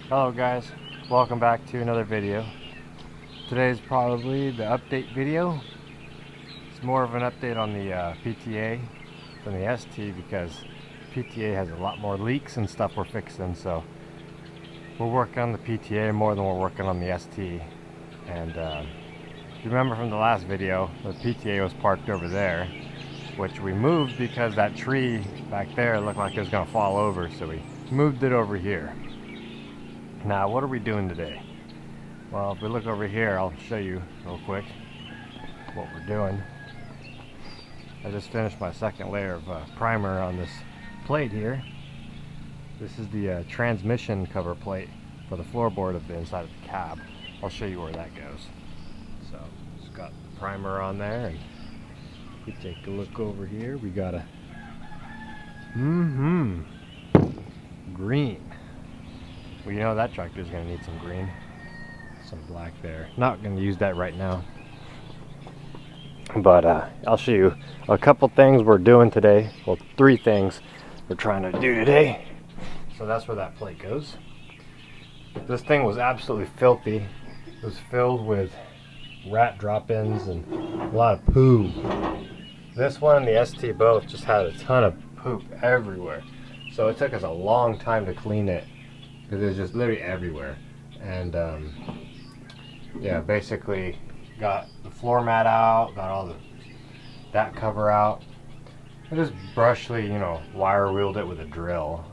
Hello guys, welcome back to another video. Today's probably the update video. It's more of an update on the PTA than the ST because PTA has a lot more leaks and stuff we're fixing, so we're working on the PTA more than we're working on the ST. And you remember from the last video, the PTA was parked over there, which we moved because that tree back there looked like it was going to fall over, so we moved it over here. Now, what are we doing today? Well, if we look over here, I'll show you real quick what we're doing. I just finished my second layer of primer on this plate here. This is the transmission cover plate for the floorboard of the inside of the cab. I'll show you where that goes. So, it's got the primer on there, and if you take a look over here, we got a green. Well, you know that tractor is going to need some green, some black there. Not going to use that right now, but I'll show you a couple things we're doing today. Well, 3 things we're trying to do today. So that's where that plate goes. This thing was absolutely filthy. It was filled with rat drop-ins and a lot of poo. This one and the ST both just had a ton of poop everywhere. So it took us a long time to clean it, because it was just literally everywhere. And yeah, basically got the floor mat out, got all that cover out. I just brushly, wire wheeled it with a drill.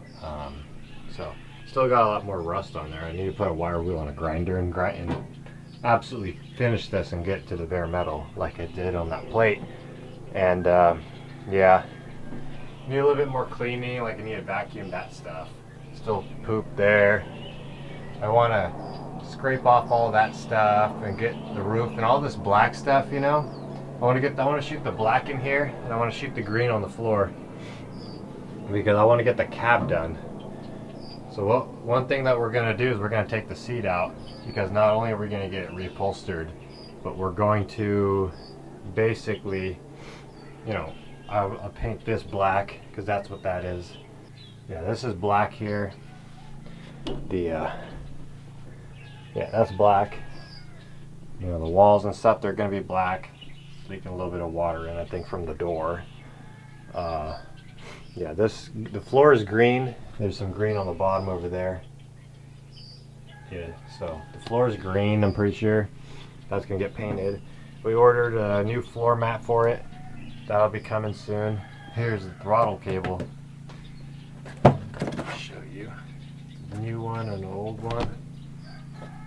So still got a lot more rust on there. I need to put a wire wheel on a grinder and absolutely finish this and get to the bare metal like I did on that plate. And yeah, need a little bit more cleaning, like I need to vacuum that stuff. Still poop there. I want to scrape off all that stuff and get the roof and all this black stuff, I want to shoot the black in here, and I want to shoot the green on the floor because I want to get the cab done. So one thing that we're going to do is we're going to take the seat out, because not only are we going to get it reupholstered, but we're going to basically, I'll paint this black because that's what that is. Yeah, this is black here. Yeah, that's black. The walls and stuff, they're going to be black. Leaking a little bit of water in, I think, from the door. Yeah, the floor is green. There's some green on the bottom over there. Yeah, so the floor is green, I'm pretty sure. That's going to get painted. We ordered a new floor mat for it. That'll be coming soon. Here's the throttle cable. I'll show you the new one and the old one.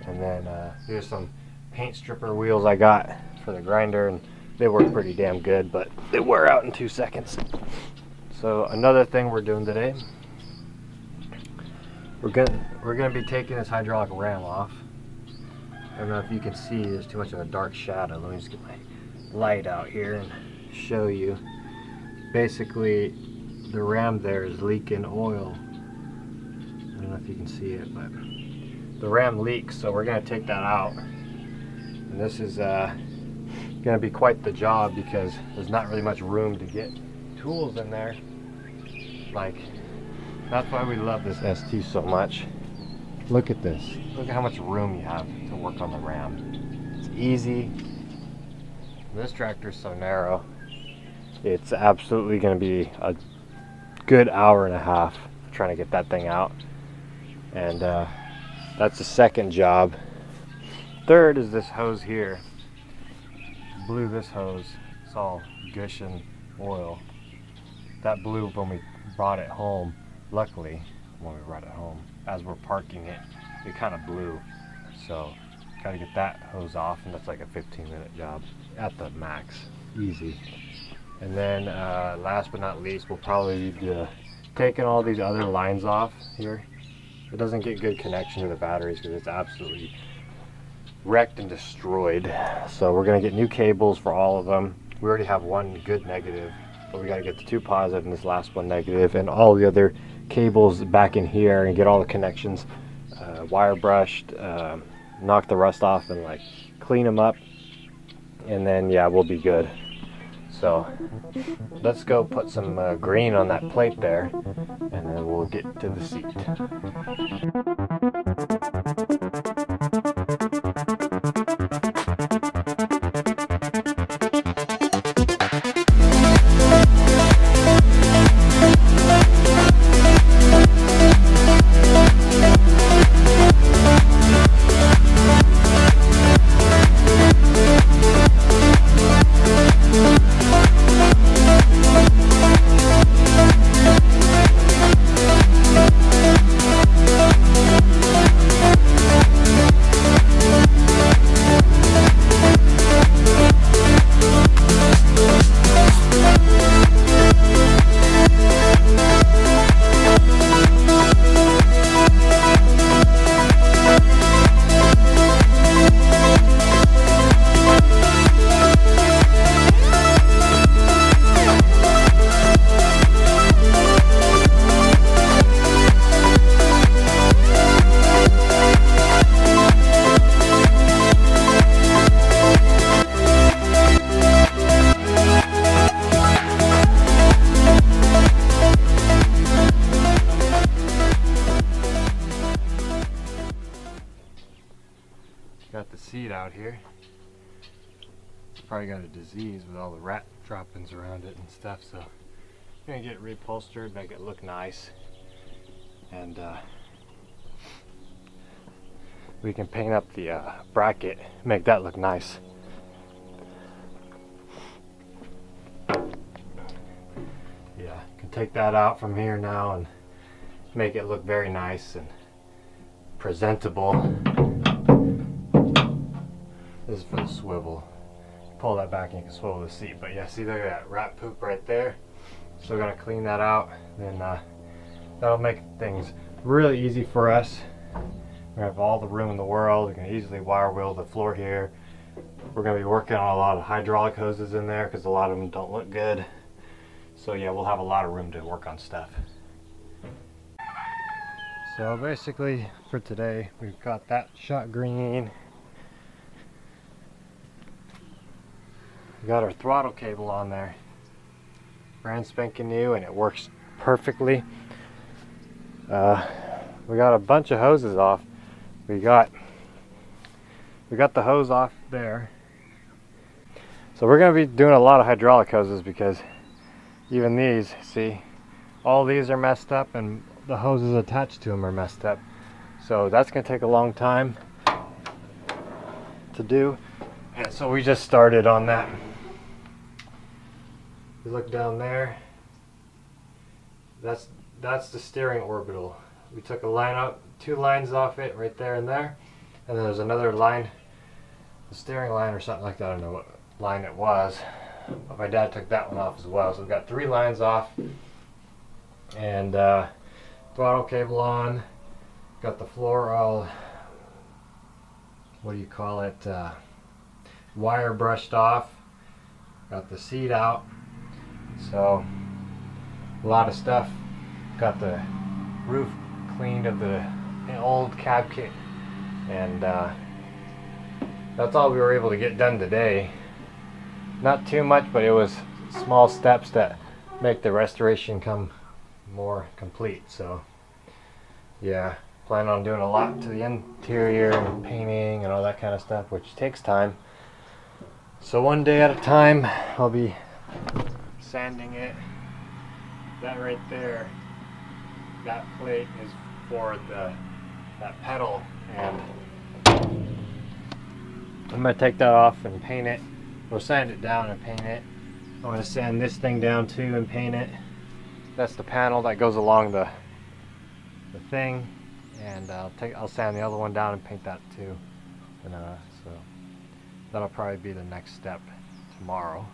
And then here's some paint stripper wheels I got for the grinder, and they work pretty damn good, but they wear out in 2 seconds. So another thing we're doing today, we're gonna be taking this hydraulic ram off. I don't know if you can see, there's too much of a dark shadow. Let me just get my light out here and show you. Basically, the ram there is leaking oil. I don't know if you can see it, but the ram leaks, so we're going to take that out. And this is going to be quite the job because there's not really much room to get tools in there. That's why we love this ST so much. Look at this. Look at how much room you have to work on the ram. It's easy. This tractor is so narrow. It's absolutely going to be a good hour and a half trying to get that thing out. And that's the second job. Third is this hose here. Blew this hose. It's all gushing oil. That blew when we brought it home. Luckily, when we brought it home, as we're parking it, it kind of blew. So, gotta get that hose off, and that's like a 15-minute job at the max. Easy. And then, last but not least, we'll probably be taking all these other lines off here. It doesn't get good connection to the batteries because it's absolutely wrecked and destroyed. So we're going to get new cables for all of them. We already have one good negative, but we got to get the 2 positive and this last one negative, and all the other cables back in here, and get all the connections wire brushed, knock the rust off, and clean them up, and then yeah, we'll be good. So let's go put some green on that plate there, and then we'll get to the seat. Got the seat out here. It's probably got a disease with all the rat droppings around it and stuff, so I'm gonna get it reupholstered, make it look nice, and we can paint up the bracket, make that look nice. Yeah, can take that out from here now and make it look very nice and presentable. This is for the swivel. Pull that back and you can swivel the seat. But yeah, see, look at that rat poop right there. Still gotta clean that out. Then that'll make things really easy for us. We have all the room in the world. We can easily wire wheel the floor here. We're gonna be working on a lot of hydraulic hoses in there because a lot of them don't look good. So yeah, we'll have a lot of room to work on stuff. So basically for today, we've got that shot green. We got our throttle cable on there. Brand spanking new, and it works perfectly. We got a bunch of hoses off. We got the hose off there. So we're gonna be doing a lot of hydraulic hoses because even these, see, all these are messed up and the hoses attached to them are messed up. So that's gonna take a long time to do. And so we just started on that. You look down there, that's the steering orbital. We took a line out, 2 lines off it right there and there, and then there's another line, the steering line or something like that. I don't know what line it was, but my dad took that one off as well. So we've got 3 lines off, and throttle cable on. Got the floor all, what do you call it, wire brushed off. Got the seat out. So a lot of stuff. Got the roof cleaned of the old cab kit, and that's all we were able to get done today. Not too much, but it was small steps that make the restoration come more complete. So yeah, plan on doing a lot to the interior and painting and all that kind of stuff, which takes time. So one day at a time, I'll be sanding it. That right there, that plate is for that pedal, and I'm gonna take that off and paint it. We'll sand it down and paint it. I'm gonna sand this thing down too and paint it. That's the panel that goes along the thing, and I'll sand the other one down and paint that too. And so that'll probably be the next step tomorrow.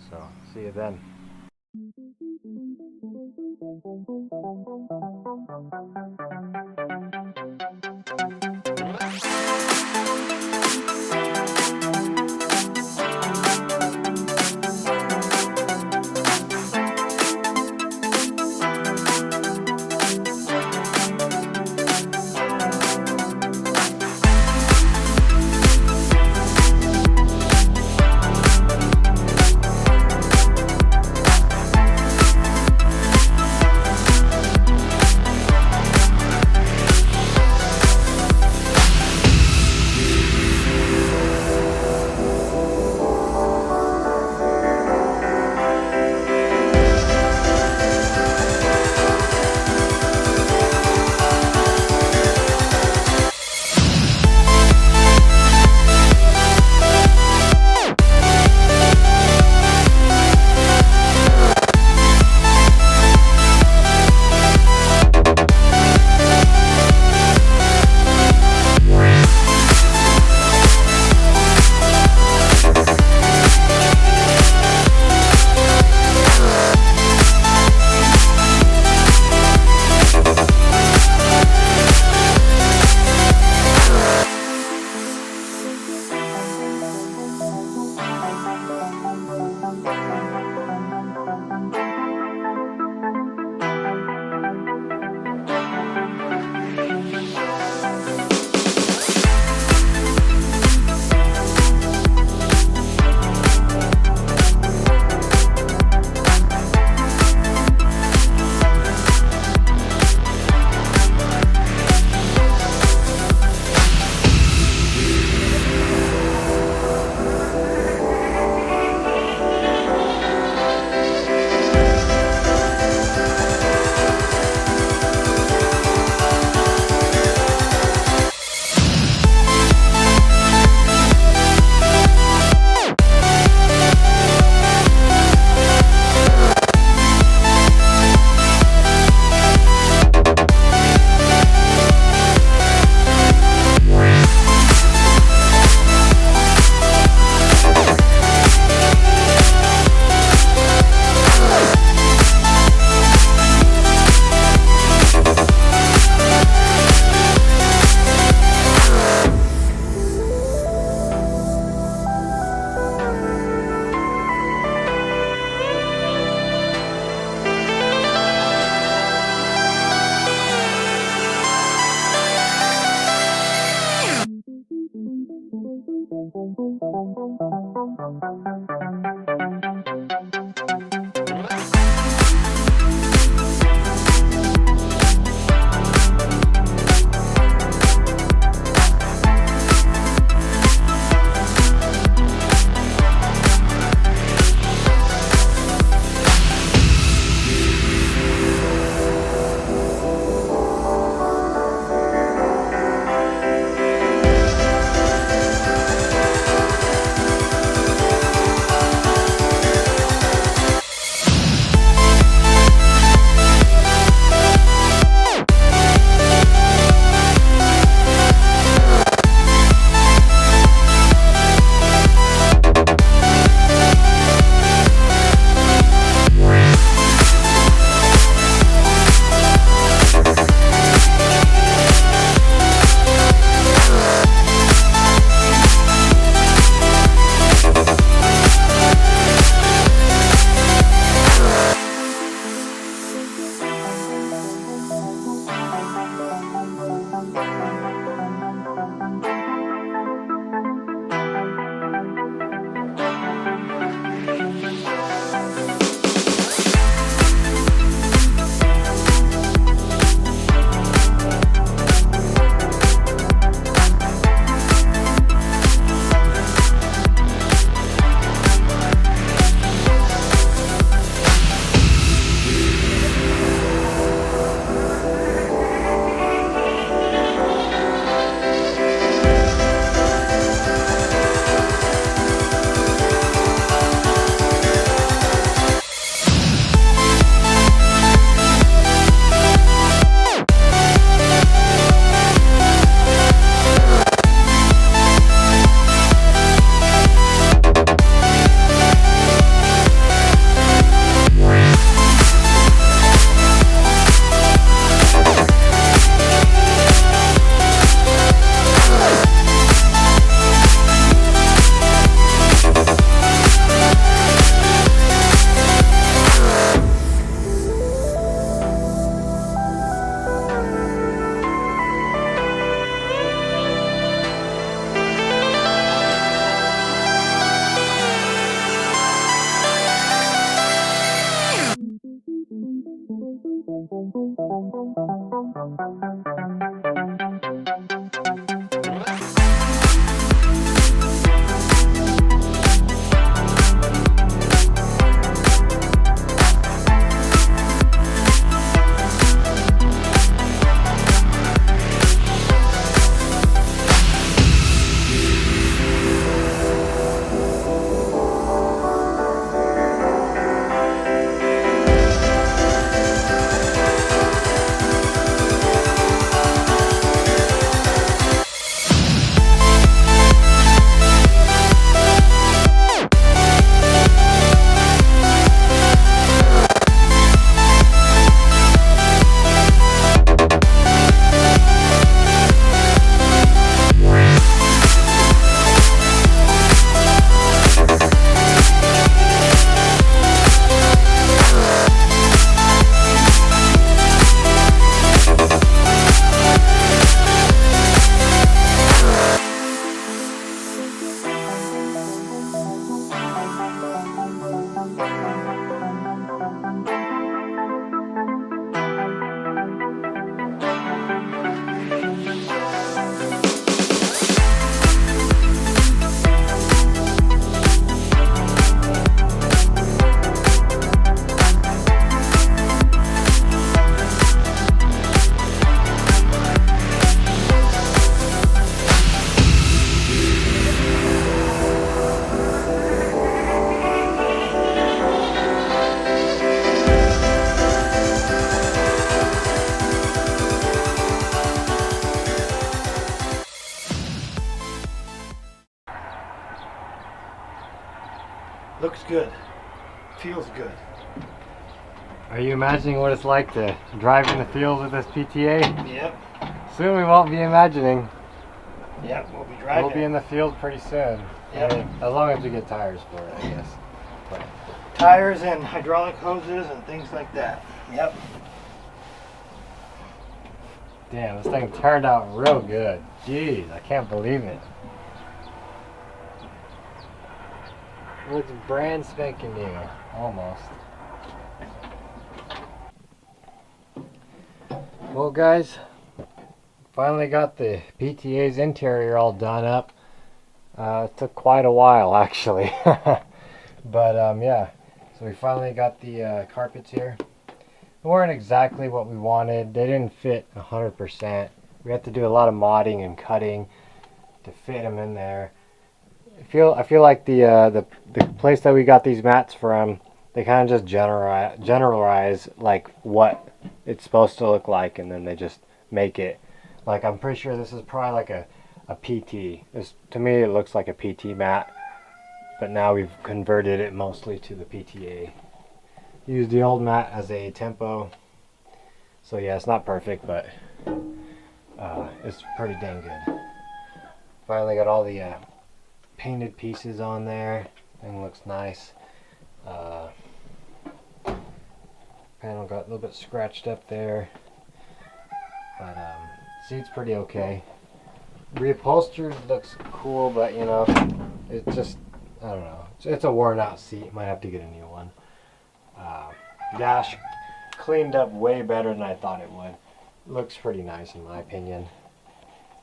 So see you then. Looks good. Feels good. Are you imagining what it's like to drive in the field with this PTA? Yep. Soon we won't be imagining. Yep, we'll be driving. We'll be in the field pretty soon. Yep. I mean, as long as we get tires for it, I guess. But tires and hydraulic hoses and things like that. Yep. damn, this thing turned out real good. Jeez, I can't believe it. Looks brand spanking new, almost. Well guys, finally got the PTA's interior all done up. It took quite a while actually. But yeah, so we finally got the carpets here. They weren't exactly what we wanted. They didn't fit 100%. We had to do a lot of modding and cutting to fit them in there. I feel like the place that we got these mats from, they kind of just generalize like what it's supposed to look like, and then they just make it. Like, I'm pretty sure this is probably like a PT. To me it looks like a PT mat, but now we've converted it mostly to the PTA. Used the old mat as a tempo, so yeah, it's not perfect, but it's pretty dang good. Finally got all the painted pieces on there. Thing looks nice. Panel got a little bit scratched up there, but seat's pretty okay. Reupholstered looks cool, but you know, it just, I don't know, it's a worn out seat. Might have to get a new one. Dash cleaned up way better than I thought it would. Looks pretty nice in my opinion.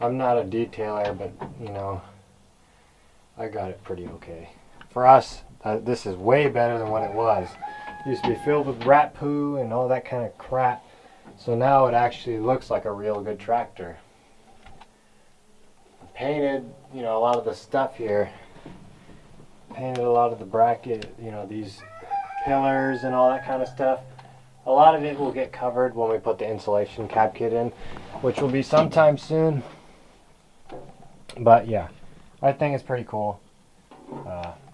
I'm not a detailer, but you know, I got it pretty okay. For us, this is way better than what it was. It used to be filled with rat poo and all that kind of crap. So now it actually looks like a real good tractor. Painted, you know, a lot of the stuff here. Painted a lot of the bracket, you know, these pillars and all that kind of stuff. A lot of it will get covered when we put the insulation cab kit in, which will be sometime soon. But yeah, I think it's pretty cool.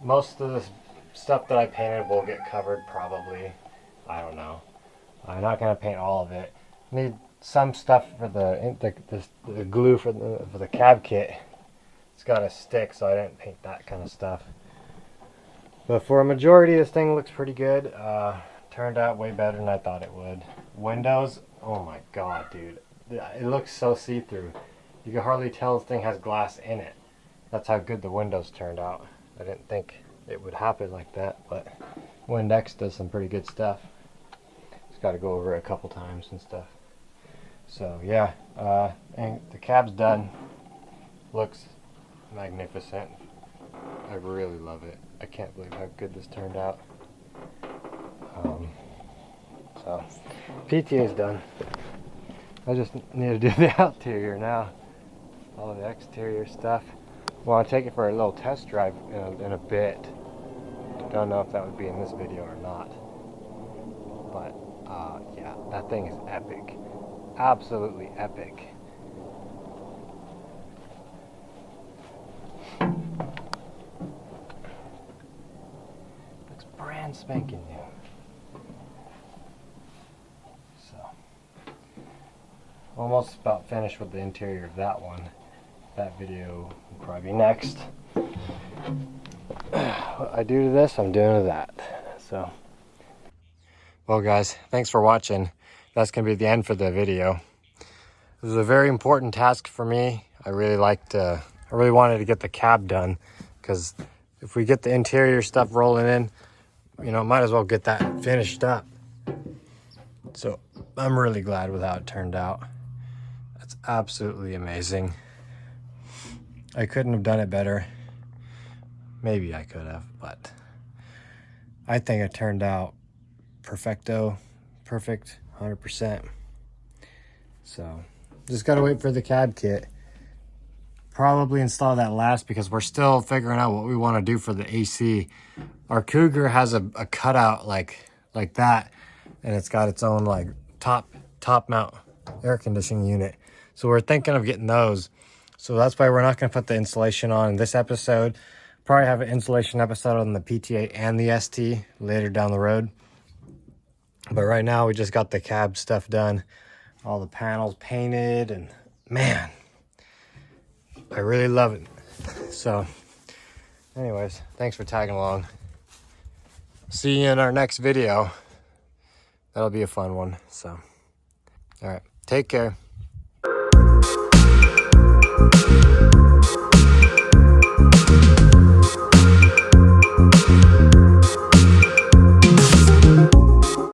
Most of the stuff that I painted will get covered probably. I don't know. I'm not gonna paint all of it. Need some stuff for the glue for the cab kit. It's gotta stick, so I didn't paint that kind of stuff. But for a majority, this thing looks pretty good. Turned out way better than I thought it would. Windows, oh my god, dude. It looks so see-through. You can hardly tell this thing has glass in it. That's how good the windows turned out. I didn't think it would happen like that, but Windex does some pretty good stuff. Just got to go over it a couple times and stuff. So yeah, and the cab's done. Looks magnificent. I really love it. I can't believe how good this turned out. So PTA's done. I just need to do the exterior now. All the exterior stuff. Well, I'll take it for a little test drive in a bit. Don't know if that would be in this video or not. But yeah, that thing is epic. Absolutely epic. Looks brand spanking new. So, almost about finished with the interior of that one. That video will probably be next. What I do to this, I'm doing to that. So, well guys, thanks for watching. That's gonna be the end for the video. This is a very important task for me. I really wanted to get the cab done, because if we get the interior stuff rolling in, you know, might as well get that finished up. So I'm really glad with how it turned out. That's absolutely amazing. I couldn't have done it better. Maybe I could have, but I think it turned out perfecto, perfect, 100%. So just gotta wait for the cab kit. Probably install that last, because we're still figuring out what we want to do for the AC. Our Cougar has a cutout like that, and it's got its own like top mount air conditioning unit. So we're thinking of getting those. So that's why we're not going to put the insulation on in this episode. probably have an installation episode on the PTA and the ST later down the road. But right now we just got the cab stuff done. All the panels painted, and man, I really love it. So anyways, thanks for tagging along. See you in our next video. That'll be a fun one. So, all right, take care.